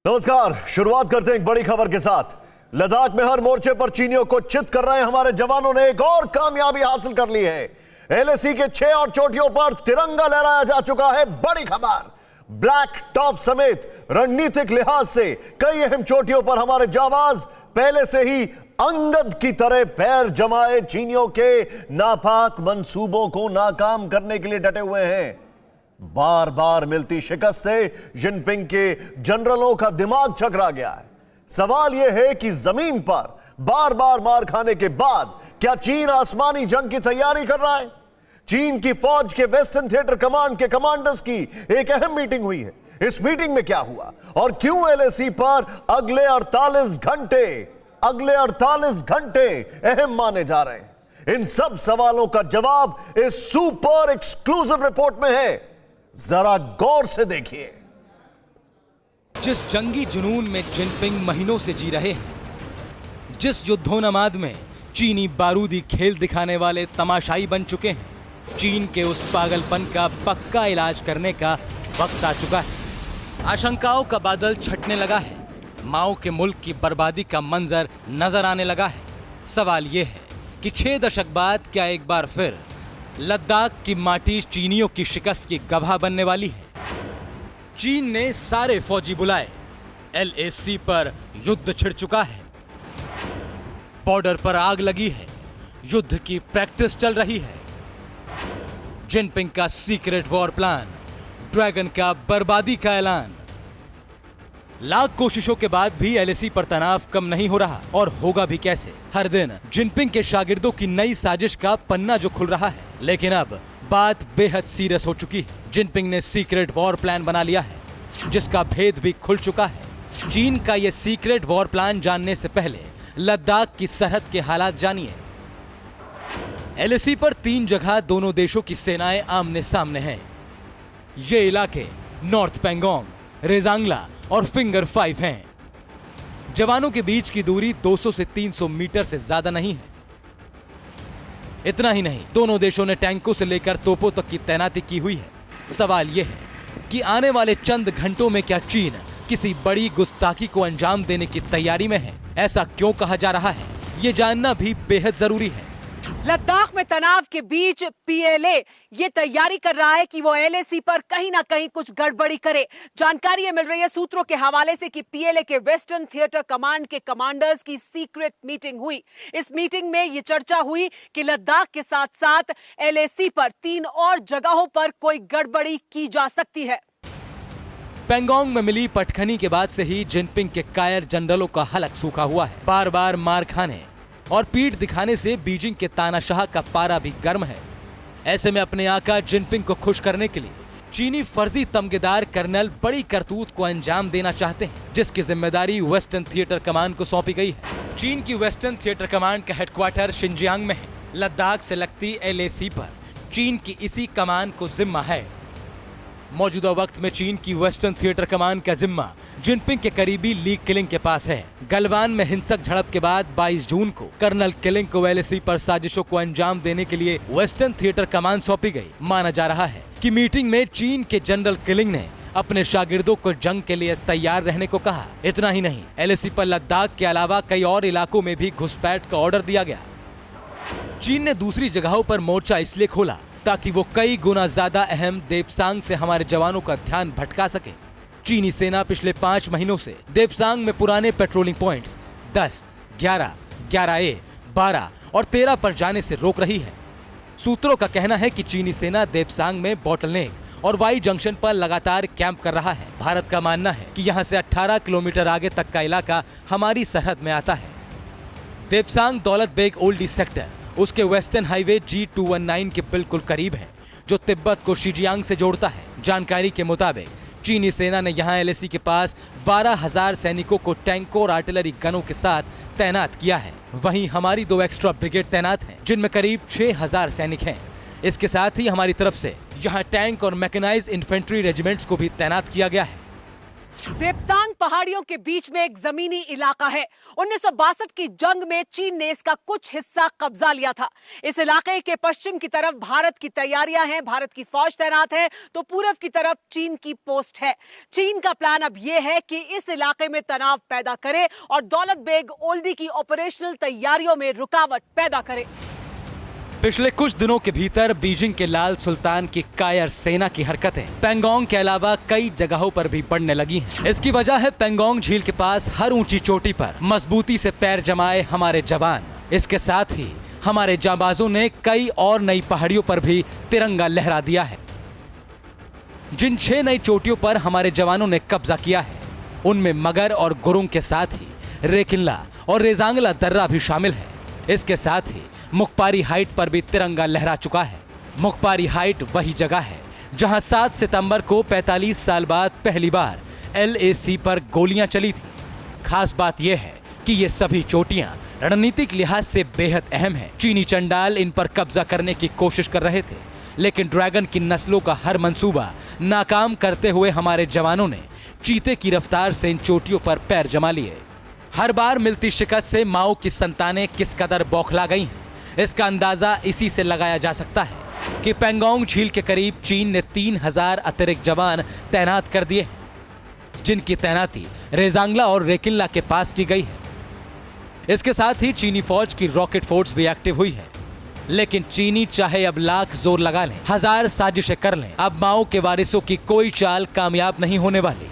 नमस्कार। शुरुआत करते हैं एक बड़ी खबर के साथ। लद्दाख में हर मोर्चे पर चीनियों को चित कर रहे हमारे जवानों ने एक और कामयाबी हासिल कर ली है। एलएसी के 6 और चोटियों पर तिरंगा लहराया जा चुका है। बड़ी खबर, ब्लैक टॉप समेत रणनीतिक लिहाज से कई अहम चोटियों पर हमारे जाबाज पहले से ही अंगद की तरह पैर जमाए चीनियों के नापाक मंसूबों को नाकाम करने के लिए डटे हुए हैं। बार बार मिलती शिकस्त से जिनपिंग के जनरलों का दिमाग चकरा गया है। सवाल यह है कि जमीन पर बार बार मार खाने के बाद क्या चीन आसमानी जंग की तैयारी कर रहा है? चीन की फौज के वेस्टर्न थिएटर कमांड के कमांडर्स की एक अहम मीटिंग हुई है। इस मीटिंग में क्या हुआ और क्यों एलएसी पर अगले 48 घंटे अहम माने जा रहे हैं? इन सब सवालों का जवाब इस सुपर एक्सक्लूसिव रिपोर्ट में है। जरा गौर से देखिए। जिस जंगी जुनून में जिनपिंग महीनों से जी रहे हैं, जिस युद्धोन्माद में चीनी बारूदी खेल दिखाने वाले तमाशाई बन चुके हैं, चीन के उस पागलपन का पक्का इलाज करने का वक्त आ चुका है। आशंकाओं का बादल छटने लगा है। माओ के मुल्क की बर्बादी का मंजर नजर आने लगा है। सवाल यह है कि 6 दशक बाद क्या एक बार फिर लद्दाख की माटी चीनियों की शिकस्त की गवाह बनने वाली है? चीन ने सारे फौजी बुलाए। एलएसी पर युद्ध छिड़ चुका है। बॉर्डर पर आग लगी है। युद्ध की प्रैक्टिस चल रही है। जिनपिंग का सीक्रेट वॉर प्लान, ड्रैगन का बर्बादी का ऐलान। लाख कोशिशों के बाद भी एलएसी पर तनाव कम नहीं हो रहा, और होगा भी कैसे। हर दिन जिनपिंग के शागिर्दों की नई साजिश का पन्ना जो खुल रहा है। लेकिन अब बात बेहद सीरियस हो चुकी है। जिनपिंग ने सीक्रेट वॉर प्लान बना लिया है, जिसका भेद भी खुल चुका है। चीन का यह सीक्रेट वॉर प्लान जानने से पहले लद्दाख की सरहद के हालात जानिए। एलएसी पर 3 जगह दोनों देशों की सेनाएं आमने सामने हैं। ये इलाके नॉर्थ पेंगोंग, रेजांगला और फिंगर 5 हैं। जवानों के बीच की दूरी 200 से 300 मीटर से ज्यादा नहीं है। इतना ही नहीं, दोनों देशों ने टैंकों से लेकर तोपों तक की तैनाती की हुई है। सवाल यह है कि आने वाले चंद घंटों में क्या चीन किसी बड़ी गुस्ताखी को अंजाम देने की तैयारी में है? ऐसा क्यों कहा जा रहा है, ये जानना भी बेहद जरूरी है। लद्दाख में तनाव के बीच पीएलए ये तैयारी कर रहा है कि वो एलएसी पर कहीं ना कहीं कुछ गड़बड़ी करे। जानकारी ये मिल रही है सूत्रों के हवाले से कि पीएलए के वेस्टर्न थिएटर कमांड के कमांडर्स की सीक्रेट मीटिंग हुई। इस मीटिंग में ये चर्चा हुई कि लद्दाख के साथ साथ एलएसी पर 3 और जगहों पर कोई गड़बड़ी की जा सकती है। पेंगोंग में मिली पटखनी के बाद से ही जिनपिंग के कायर जनरलों का हलक सूखा हुआ है। बार बार मार खाने और पीठ दिखाने से बीजिंग के तानाशाह का पारा भी गर्म है। ऐसे में अपने आका जिनपिंग को खुश करने के लिए चीनी फर्जी तमगेदार कर्नल बड़ी करतूत को अंजाम देना चाहते हैं, जिसकी जिम्मेदारी वेस्टर्न थिएटर कमांड को सौंपी गई है। चीन की वेस्टर्न थिएटर कमांड का हेडक्वार्टर शिनजियांग में है। लद्दाख से लगती एलएसी पर चीन की इसी कमान को जिम्मा है। मौजूदा वक्त में चीन की वेस्टर्न थिएटर कमांड का जिम्मा जिनपिंग के करीबी ली किलिंग के पास है। गलवान में हिंसक झड़प के बाद 22 जून को कर्नल किलिंग को एलएसी पर साजिशों को अंजाम देने के लिए वेस्टर्न थिएटर कमांड सौंपी गई। माना जा रहा है कि मीटिंग में चीन के जनरल किलिंग ने अपने शागिर्दों को जंग के लिए तैयार रहने को कहा। इतना ही नहीं, एलएसी पर लद्दाख के अलावा कई और इलाकों में भी घुसपैठ का ऑर्डर दिया गया। चीन ने दूसरी जगहों पर मोर्चा इसलिए खोला ताकि वो कई गुना ज्यादा अहम देपसांग से हमारे जवानों का ध्यान भटका सके। चीनी सेना पिछले 5 महीनों से देपसांग में पुराने पेट्रोलिंग पॉइंट्स 10, 11, 11A, 12 और 13 पर जाने से रोक रही है। सूत्रों का कहना है कि चीनी सेना देपसांग में बॉटलनेक और वाई जंक्शन पर लगातार कैंप कर रहा है। भारत का मानना है कि यहाँ से 18 किलोमीटर आगे तक का इलाका हमारी सरहद में आता है। देपसांग दौलत बेग ओल्डी सेक्टर उसके वेस्टर्न हाईवे G219 के बिल्कुल करीब है, जो तिब्बत को शिजियांग से जोड़ता है। जानकारी के मुताबिक चीनी सेना ने यहां एलएसी के पास 12,000 सैनिकों को टैंकों और आर्टिलरी गनों के साथ तैनात किया है। वहीं हमारी 2 एक्स्ट्रा ब्रिगेड तैनात हैं, जिनमें करीब 6,000 सैनिक हैं। इसके साथ ही हमारी तरफ से यहां टैंक और मैकेनाइज्ड इन्फेंट्री रेजिमेंट्स को भी तैनात किया गया है। देप्सांग पहाड़ियों के बीच में एक जमीनी इलाका है। 1962 की जंग में चीन ने इसका कुछ हिस्सा कब्जा लिया था। इस इलाके के पश्चिम की तरफ भारत की तैयारियां हैं, भारत की फौज तैनात है, तो पूरब की तरफ चीन की पोस्ट है। चीन का प्लान अब यह है कि इस इलाके में तनाव पैदा करे और दौलत बेग ओल्डी की ऑपरेशनल तैयारियों में रुकावट पैदा करे। पिछले कुछ दिनों के भीतर बीजिंग के लाल सुल्तान की कायर सेना की हरकतें पेंगोंग के अलावा कई जगहों पर भी बढ़ने लगी हैं। इसकी वजह है पेंगोंग झील के पास हर ऊंची चोटी पर मजबूती से पैर जमाए हमारे जवान। इसके साथ ही हमारे जांबाजों ने कई और नई पहाड़ियों पर भी तिरंगा लहरा दिया है। जिन 6 नई चोटियों पर हमारे जवानों ने कब्जा किया है, उनमें मगर और गुरुंग के साथ ही रेकिनला और रेजांगला दर्रा भी शामिल है। इसके साथ ही मुखपारी हाइट पर भी तिरंगा लहरा चुका है। मुखपारी हाइट वही जगह है जहां 7 सितंबर को 45 साल बाद पहली बार LAC पर गोलियां चली थी। खास बात यह है कि ये सभी चोटियां रणनीतिक लिहाज से बेहद अहम है। चीनी चंडाल इन पर कब्जा करने की कोशिश कर रहे थे, लेकिन ड्रैगन की नस्लों का हर मंसूबा नाकाम करते हुए हमारे जवानों ने चीते की रफ्तार से इन चोटियों पर पैर जमा लिए। हर बार मिलती शिकस्त से माओ की संतानें किस कदर बौखला गई हैं, इसका अंदाजा इसी से लगाया जा सकता है कि पेंगोंग झील के करीब चीन ने 3000 अतिरिक्त जवान तैनात कर दिए हैं, जिनकी तैनाती रेजांगला और रेकिनला के पास की गई है। इसके साथ ही चीनी फौज की रॉकेट फोर्स भी एक्टिव हुई है। लेकिन चीनी चाहे अब लाख जोर लगा लें, 1000 साजिशें कर लें, अब माओ के वारिसों की कोई चाल कामयाब नहीं होने वाली,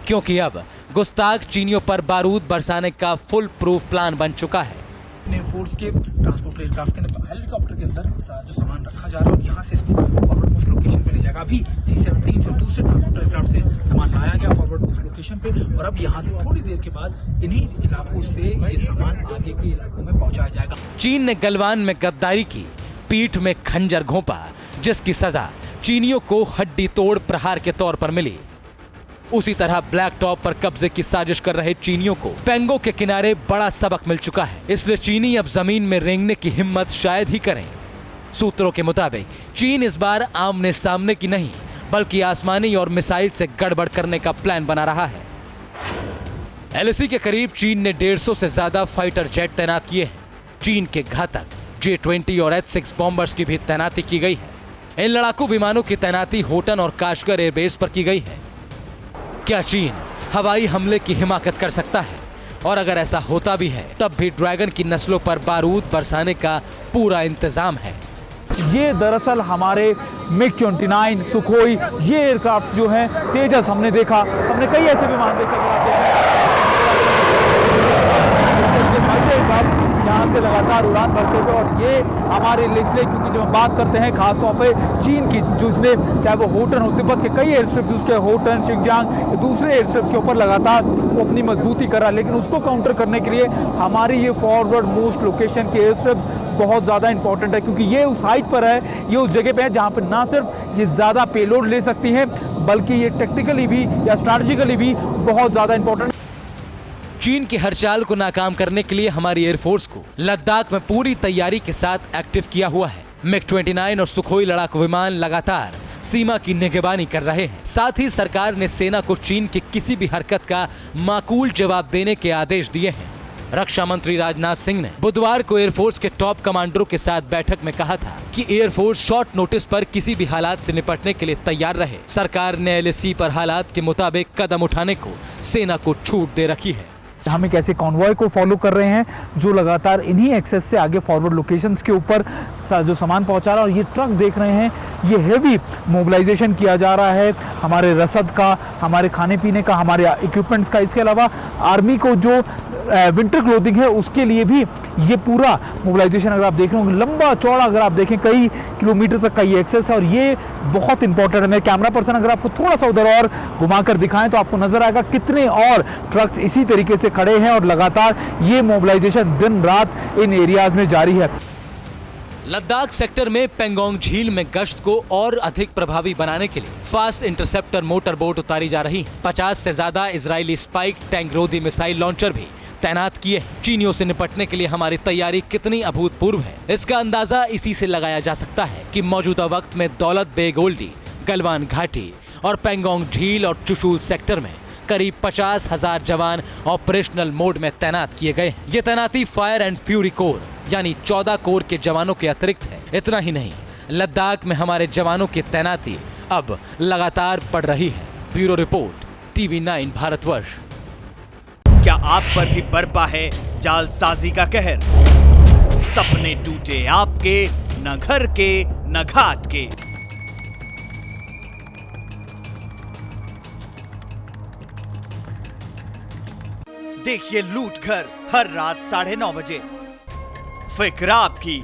क्योंकि अब गुस्ताख चीनियों पर बारूद बरसाने का फुल प्रूफ प्लान बन चुका है। फोर्स के ट्रांसपोर्ट एयरक्राफ्ट के अंदर, हेलीकॉप्टर के अंदर जो सामान रखा जा रहा है और यहाँ से इसको फॉरवर्ड पोस्ट लोकेशन पे ले जाएगा। अभी C-17 से दूसरे ट्रांसपोर्ट एयरक्राफ्ट से सामान लाया गया फॉरवर्ड पोस्ट लोकेशन पे, और अब यहाँ से थोड़ी देर के बाद इन्हीं इलाकों से ये सामान आगे के इलाकों में पहुंचाया जाएगा। चीन ने गलवान में गद्दारी की, पीठ में खंजर घोंपा, जिसकी सजा चीनियों को हड्डी तोड़ प्रहार के तौर पर मिली। उसी तरह ब्लैक टॉप पर कब्जे की साजिश कर रहे चीनियों को पेंगो के किनारे बड़ा सबक मिल चुका है, इसलिए चीनी अब जमीन में रेंगने की हिम्मत शायद ही करें। सूत्रों के मुताबिक चीन इस बार आमने सामने की नहीं, बल्कि आसमानी और मिसाइल से गड़बड़ करने का प्लान बना रहा है। LAC के करीब चीन ने 150 से ज्यादा फाइटर जेट तैनात किए हैं। चीन के घातक J-20 और H-6 बॉम्बर्स की भी तैनाती की गई है। इन लड़ाकू विमानों की तैनाती होटन और काशगर एयरबेस पर की गई है। क्या चीन हवाई हमले की हिमाकत कर सकता है? और अगर ऐसा होता भी है, तब भी ड्रैगन की नस्लों पर बारूद बरसाने का पूरा इंतजाम है। ये दरअसल हमारे MiG-29 सुखोई ये एयरक्राफ्ट जो हैं, तेजस हमने देखा, हमने कई ऐसे विमान देखे यहाँ से लगातार उड़ान भरते हुए, और ये हमारे इसलिए क्योंकि जब हम बात करते हैं खासतौर पे चीन की, जो उसने चाहे वो होटन हो, तिब्बत के कई एयर स्ट्रिप्स उसके होटन, शिंगजांग, दूसरे एयर स्ट्रिप्स के ऊपर लगातार वो अपनी मजबूती कर रहा है, लेकिन उसको काउंटर करने के लिए हमारी ये फॉरवर्ड मोस्ट लोकेशन के एयर स्ट्रिप्स बहुत ज़्यादा इंपॉर्टेंट है, क्योंकि ये उस हाइट पर है, ये उस जगह पे है जहाँ पर ना सिर्फ ये ज़्यादा पेलोड ले सकती हैं, बल्कि ये टेक्टिकली भी या स्ट्रैटेजिकली भी बहुत ज़्यादा इंपॉर्टेंट। चीन की हर चाल को नाकाम करने के लिए हमारी एयरफोर्स को लद्दाख में पूरी तैयारी के साथ एक्टिव किया हुआ है। MiG-29 और सुखोई लड़ाकू विमान लगातार सीमा की निगरानी कर रहे हैं। साथ ही सरकार ने सेना को चीन की किसी भी हरकत का माकूल जवाब देने के आदेश दिए हैं। रक्षा मंत्री राजनाथ सिंह ने बुधवार को एयरफोर्स के टॉप कमांडरों के साथ बैठक में कहा था कि एयरफोर्स शॉर्ट नोटिस पर किसी भी हालात से निपटने के लिए तैयार रहे। सरकार ने LAC पर हालात के मुताबिक कदम उठाने को सेना को छूट दे रखी है। हम एक ऐसे कॉन्वॉय को फॉलो कर रहे हैं जो लगातार इन्हीं एक्सेस से आगे फॉरवर्ड लोकेशंस के ऊपर जो सामान पहुंचा रहा है, और ये ट्रक देख रहे हैं, ये हेवी मोबिलाइजेशन किया जा रहा है हमारे रसद का, हमारे खाने पीने का, हमारे इक्विपमेंट्स का। इसके अलावा आर्मी को जो विंटर क्लोथिंग है उसके लिए भी ये पूरा मोबिलाइजेशन अगर आप देख रहे होंगे, लंबा चौड़ा अगर आप देखें कई किलोमीटर तक का ये एक्सेस है, और ये बहुत इंपॉर्टेंट है। मैं कैमरा पर्सन अगर आपको थोड़ा सा उधर और घुमाकर दिखाएं तो आपको नजर आएगा कितने और ट्रक्स इसी तरीके से खड़े हैं, और लगातार ये मोबिलाइजेशन दिन रात इन एरियाज में जारी है। लद्दाख सेक्टर में पेंगोंग झील में गश्त को और अधिक प्रभावी बनाने के लिए फास्ट इंटरसेप्टर मोटर बोट उतारी जा रही है। 50 से ज्यादा इजरायली स्पाइक टैंक रोधी मिसाइल लॉन्चर भी तैनात किए हैं। चीनियों से निपटने के लिए हमारी तैयारी कितनी अभूतपूर्व है, इसका अंदाजा इसी से लगाया जा सकता है कि मौजूदा वक्त में दौलत बेग ओल्डी, गलवान घाटी और पेंगोंग झील और चुशूल सेक्टर में करीब 50,000 जवान ऑपरेशनल मोड में तैनात किए गए हैं। ये तैनाती फायर एंड फ्यूरी कोर यानी 14 कोर के जवानों के अतिरिक्त है। इतना ही नहीं, लद्दाख में हमारे जवानों की तैनाती अब लगातार बढ़ रही है। Bureau report, TV9 Bharatvarsh. क्या आप पर भी बरपा है जालसाजी का कहर? सपने टूटे आपके, न घर के न घाट के। देखिए लूट घर हर रात 9:30 बजे। फिक्र आपकी,